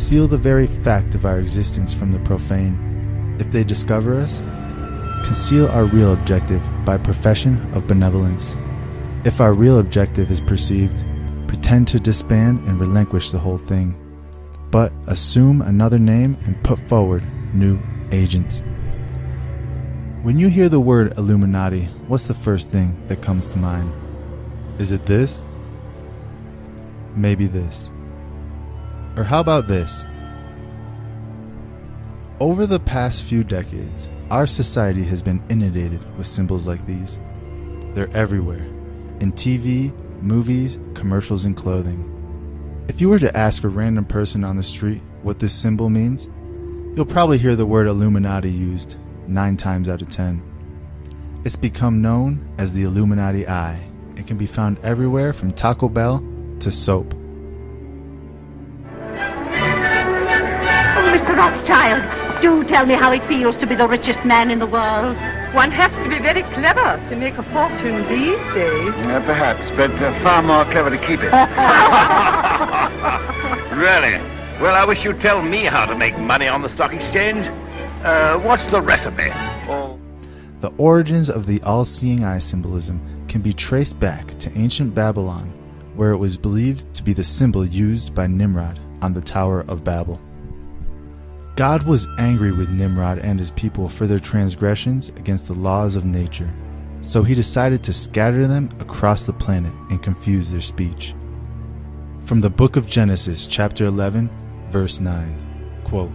conceal the very fact of our existence from the profane. If they discover us, conceal our real objective by profession of benevolence. If our real objective is perceived, pretend to disband and relinquish the whole thing, but assume another name and put forward new agents. When you hear the word Illuminati, what's the first thing that comes to mind? Is it this? Maybe this. Or how about this? Over the past few decades, our society has been inundated with symbols like these. They're everywhere, in TV, movies, commercials, and clothing. If you were to ask a random person on the street what this symbol means, you'll probably hear the word Illuminati used 9 times out of 10. It's become known as the Illuminati Eye. It can be found everywhere from Taco Bell to soap. Oh, Mr. Rothschild, do tell me how it feels to be the richest man in the world. One has to be very clever to make a fortune these days. Perhaps, but far more clever to keep it. Really? Well, I wish you'd tell me how to make money on the stock exchange. What's the recipe? Oh. The origins of the all-seeing eye symbolism can be traced back to ancient Babylon, where it was believed to be the symbol used by Nimrod on the Tower of Babel. God was angry with Nimrod and his people for their transgressions against the laws of nature, so he decided to scatter them across the planet and confuse their speech. From the book of Genesis, chapter 11, verse 9, quote,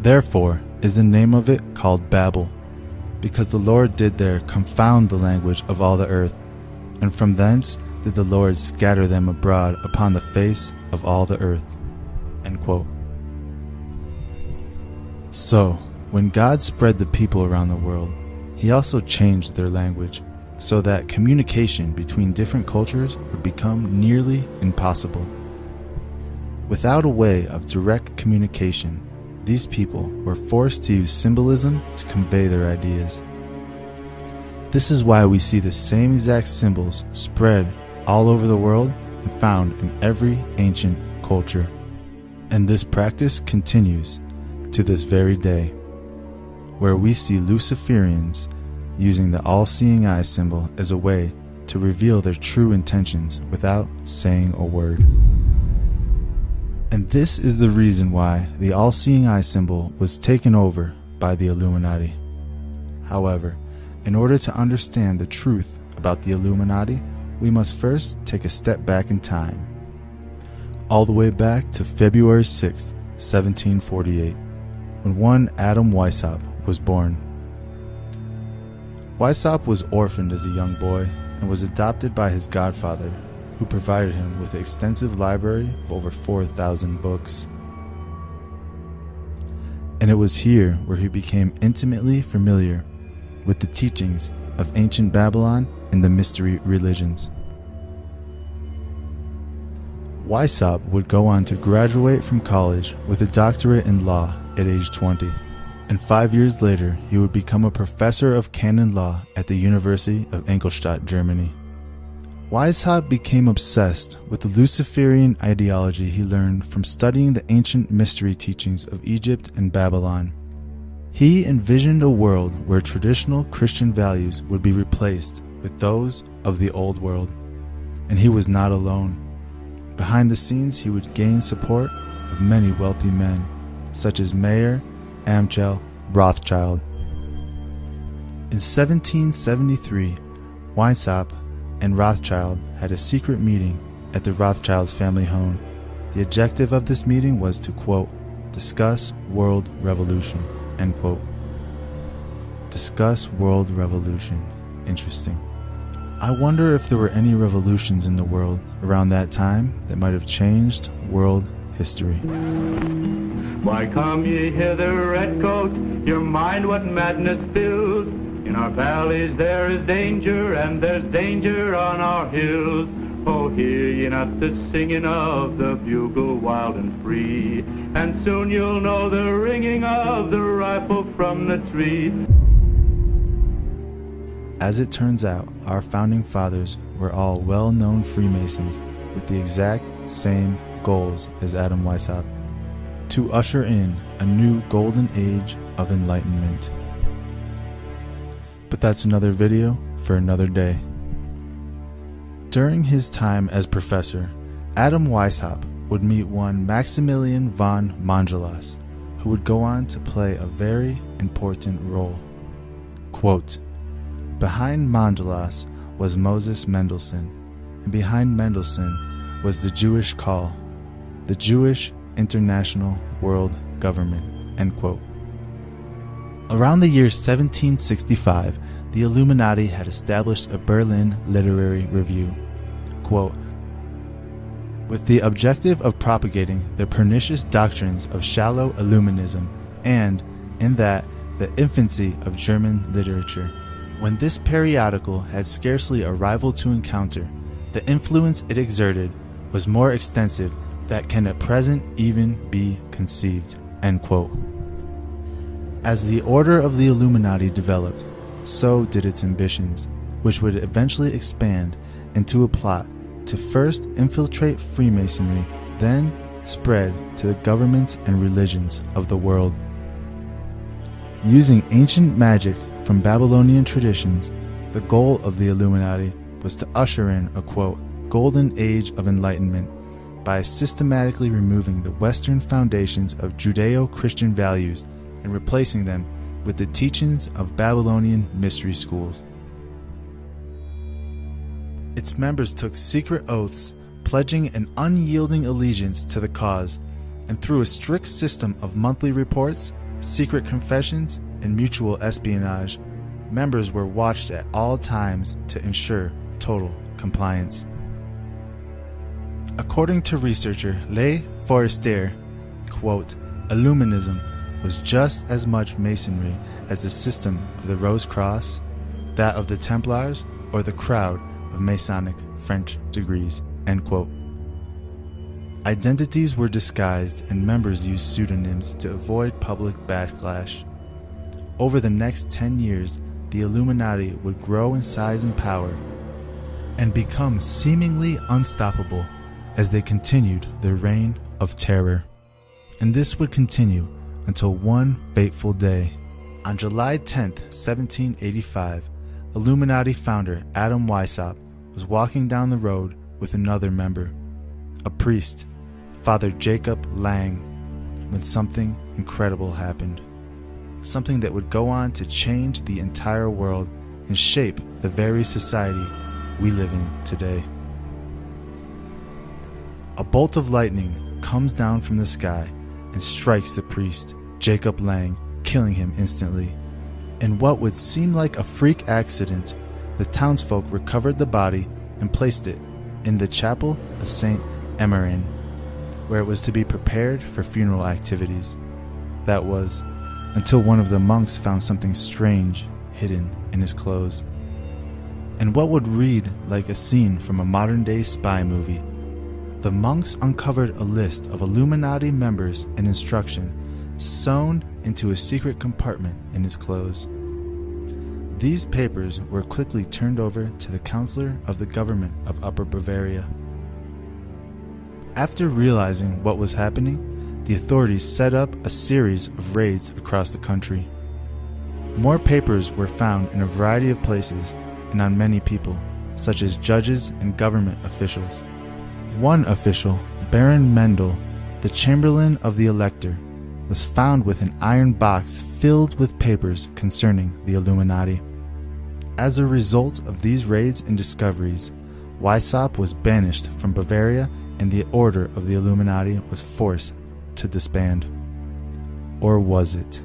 "Therefore is the name of it called Babel, because the Lord did there confound the language of all the earth, and from thence did the Lord scatter them abroad upon the face of all the earth." End quote. So, when God spread the people around the world, he also changed their language so that communication between different cultures would become nearly impossible. Without a way of direct communication, these people were forced to use symbolism to convey their ideas. This is why we see the same exact symbols spread all over the world and found in every ancient culture. And this practice continues to this very day, where we see Luciferians using the all-seeing eye symbol as a way to reveal their true intentions without saying a word. And this is the reason why the all-seeing eye symbol was taken over by the Illuminati. However, in order to understand the truth about the Illuminati, we must first take a step back in time, all the way back to February 6, 1748, when one Adam Weishaupt was born. Weishaupt was orphaned as a young boy and was adopted by his godfather, who provided him with an extensive library of over 4,000 books. And it was here where he became intimately familiar with the teachings of ancient Babylon and the mystery religions. Weishaupt would go on to graduate from college with a doctorate in law at age 20, and 5 years later he would become a professor of canon law at the University of Ingolstadt, Germany. Weishaupt became obsessed with the Luciferian ideology he learned from studying the ancient mystery teachings of Egypt and Babylon. He envisioned a world where traditional Christian values would be replaced with those of the old world, and he was not alone. Behind the scenes, he would gain support of many wealthy men, such as Mayer, Amschel, Rothschild. In 1773, Weishaupt and Rothschild had a secret meeting at the Rothschild's family home. The objective of this meeting was to, quote, discuss world revolution, end quote. Discuss world revolution. Interesting. I wonder if there were any revolutions in the world around that time that might have changed world history. Why come ye hither, redcoat? Your mind what madness fills? In our valleys there is danger, and there's danger on our hills. Oh, hear ye not the singing of the bugle wild and free? And soon you'll know the ringing of the rifle from the tree. As it turns out, our founding fathers were all well-known Freemasons with the exact same goals as Adam Weishaupt. to usher in a new golden age of enlightenment. But that's another video for another day. During his time as professor, Adam Weishaupt would meet one Maximilian von Mangelas, who would go on to play a very important role. Quote, "Behind Mangelas was Moses Mendelssohn, and behind Mendelssohn was the Jewish call, the Jewish International World Government." End quote. Around the year 1765, the Illuminati had established a Berlin literary review, quote, "with the objective of propagating the pernicious doctrines of shallow Illuminism and, in that, the infancy of German literature." When this periodical had scarcely a rival to encounter, the influence it exerted was more extensive than can at present even be conceived. End quote. As the order of the Illuminati developed, so did its ambitions, which would eventually expand into a plot to first infiltrate Freemasonry, then spread to the governments and religions of the world. Using ancient magic from Babylonian traditions, the goal of the Illuminati was to usher in a, quote, golden age of enlightenment by systematically removing the Western foundations of Judeo-Christian values and replacing them with the teachings of Babylonian mystery schools. Its members took secret oaths, pledging an unyielding allegiance to the cause, and through a strict system of monthly reports, secret confessions, and mutual espionage, members were watched at all times to ensure total compliance. According to researcher Le Forestier, quote, "Illuminism was just as much Masonry as the system of the Rose Cross, that of the Templars, or the crowd of Masonic French degrees." End quote. Identities were disguised and members used pseudonyms to avoid public backlash. Over the next 10 years, the Illuminati would grow in size and power and become seemingly unstoppable as they continued their reign of terror. And this would continue until one fateful day. On July 10th, 1785, Illuminati founder Adam Weishaupt was walking down the road with another member, a priest, Father Jacob Lang, when something incredible happened. Something that would go on to change the entire world and shape the very society we live in today. A bolt of lightning comes down from the sky and strikes the priest, Jacob Lang, killing him instantly. In what would seem like a freak accident, the townsfolk recovered the body and placed it in the chapel of St. Emmerin, where it was to be prepared for funeral activities. That was, until one of the monks found something strange hidden in his clothes. And what would read like a scene from a modern-day spy movie, the monks uncovered a list of Illuminati members and instruction sewn into a secret compartment in his clothes. These papers were quickly turned over to the counselor of the government of Upper Bavaria. After realizing what was happening, the authorities set up a series of raids across the country. More papers were found in a variety of places and on many people, such as judges and government officials. One official, Baron Mendel, the Chamberlain of the Elector, was found with an iron box filled with papers concerning the Illuminati. As a result of these raids and discoveries, Weishaupt was banished from Bavaria and the order of the Illuminati was forced to disband. Or was it?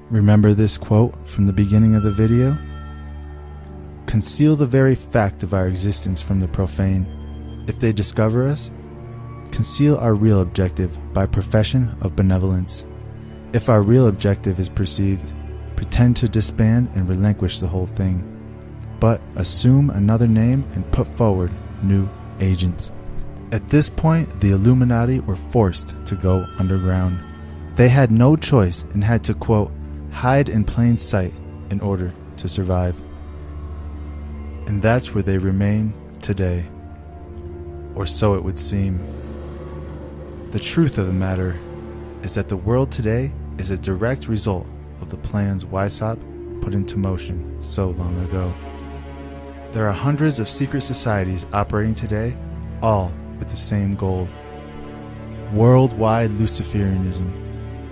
Remember this quote from the beginning of the video? Conceal the very fact of our existence from the profane. If they discover us, conceal our real objective by profession of benevolence. If our real objective is perceived, pretend to disband and relinquish the whole thing, but assume another name and put forward new agents. At this point, the Illuminati were forced to go underground. They had no choice and had to, quote, hide in plain sight in order to survive. And that's where they remain today. Or so it would seem. The truth of the matter is that the world today is a direct result of the plans Weishaupt put into motion so long ago. There are hundreds of secret societies operating today, all with the same goal: worldwide Luciferianism,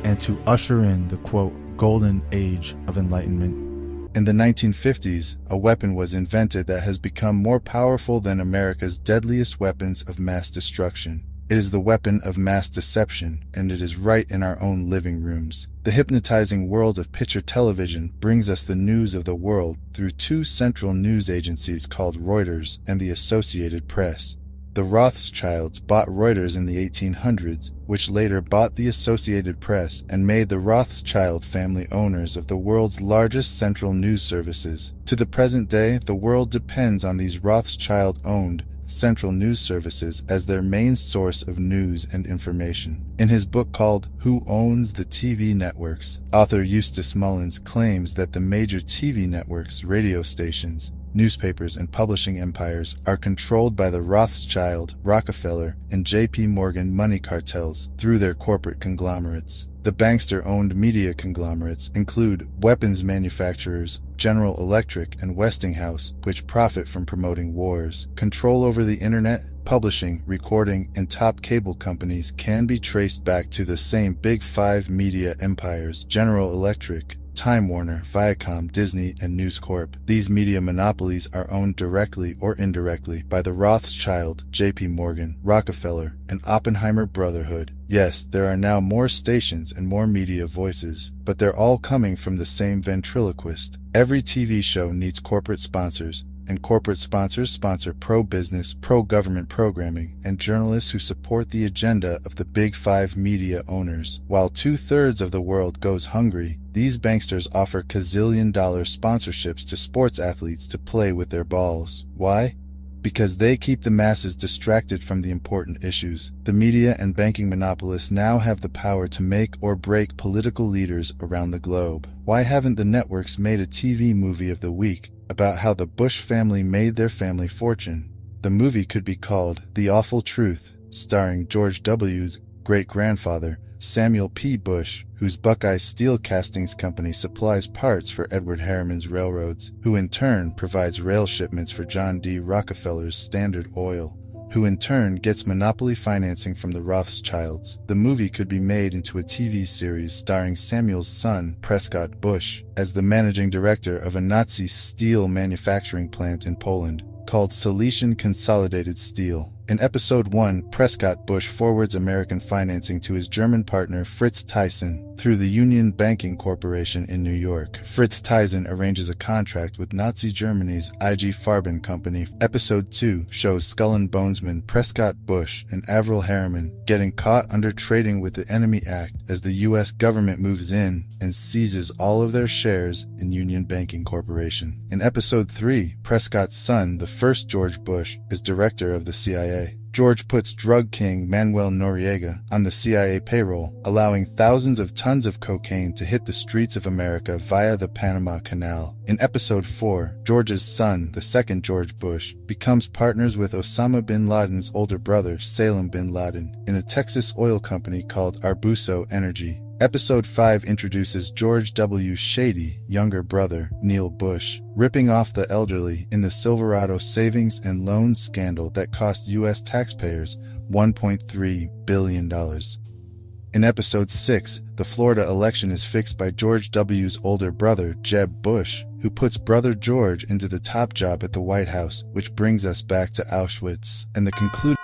and to usher in the, quote, golden age of enlightenment. In the 1950s, a weapon was invented that has become more powerful than America's deadliest weapons of mass destruction. It is the weapon of mass deception, and it is right in our own living rooms. The hypnotizing world of picture television brings us the news of the world through two central news agencies called Reuters and the Associated Press. The Rothschilds bought Reuters in the 1800s, which later bought the Associated Press and made the Rothschild family owners of the world's largest central news services. To the present day, the world depends on these Rothschild-owned central news services as their main source of news and information. In his book called Who Owns the TV Networks, author Eustace Mullins claims that the major TV networks, radio stations, newspapers, and publishing empires are controlled by the Rothschild, Rockefeller, and J.P. Morgan money cartels through their corporate conglomerates. The bankster-owned media conglomerates include weapons manufacturers, General Electric and Westinghouse, which profit from promoting wars. Control over the internet, publishing, recording, and top cable companies can be traced back to the same Big Five media empires: General Electric, Time Warner, Viacom, Disney, and News Corp. These media monopolies are owned directly or indirectly by the Rothschild, J.P. Morgan, Rockefeller, and Oppenheimer Brotherhood. Yes, there are now more stations and more media voices, but they're all coming from the same ventriloquist. Every TV show needs corporate sponsors, and corporate sponsors sponsor pro-business, pro-government programming, and journalists who support the agenda of the Big Five media owners. While 2/3 of the world goes hungry, these banksters offer gazillion-dollar sponsorships to sports athletes to play with their balls. Why? Because they keep the masses distracted from the important issues. The media and banking monopolists now have the power to make or break political leaders around the globe. Why haven't the networks made a TV movie of the week about how the Bush family made their family fortune? The movie could be called The Awful Truth, starring George W.'s great-grandfather, Samuel P. Bush, whose Buckeye Steel Castings Company supplies parts for Edward Harriman's railroads, who in turn provides rail shipments for John D. Rockefeller's Standard Oil, who in turn gets monopoly financing from the Rothschilds. The movie could be made into a TV series starring Samuel's son, Prescott Bush, as the managing director of a Nazi steel manufacturing plant in Poland, called Silesian Consolidated Steel. In Episode 1, Prescott Bush forwards American financing to his German partner Fritz Thyssen through the Union Banking Corporation in New York. Fritz Thyssen arranges a contract with Nazi Germany's IG Farben Company. Episode 2 shows Skull and Bonesman Prescott Bush and Averell Harriman getting caught under Trading with the Enemy Act as the U.S. government moves in and seizes all of their shares in Union Banking Corporation. In Episode 3, Prescott's son, the first George Bush, is director of the CIA. George puts drug king Manuel Noriega on the CIA payroll, allowing thousands of tons of cocaine to hit the streets of America via the Panama Canal. In Episode 4, George's son, the second George Bush, becomes partners with Osama bin Laden's older brother, Salem bin Laden, in a Texas oil company called Arbuso Energy. Episode 5 introduces George W. Shady, younger brother, Neil Bush, ripping off the elderly in the Silverado savings and loan scandal that cost U.S. taxpayers $1.3 billion. In Episode 6, the Florida election is fixed by George W.'s older brother, Jeb Bush, who puts brother George into the top job at the White House, which brings us back to Auschwitz. And the conclusion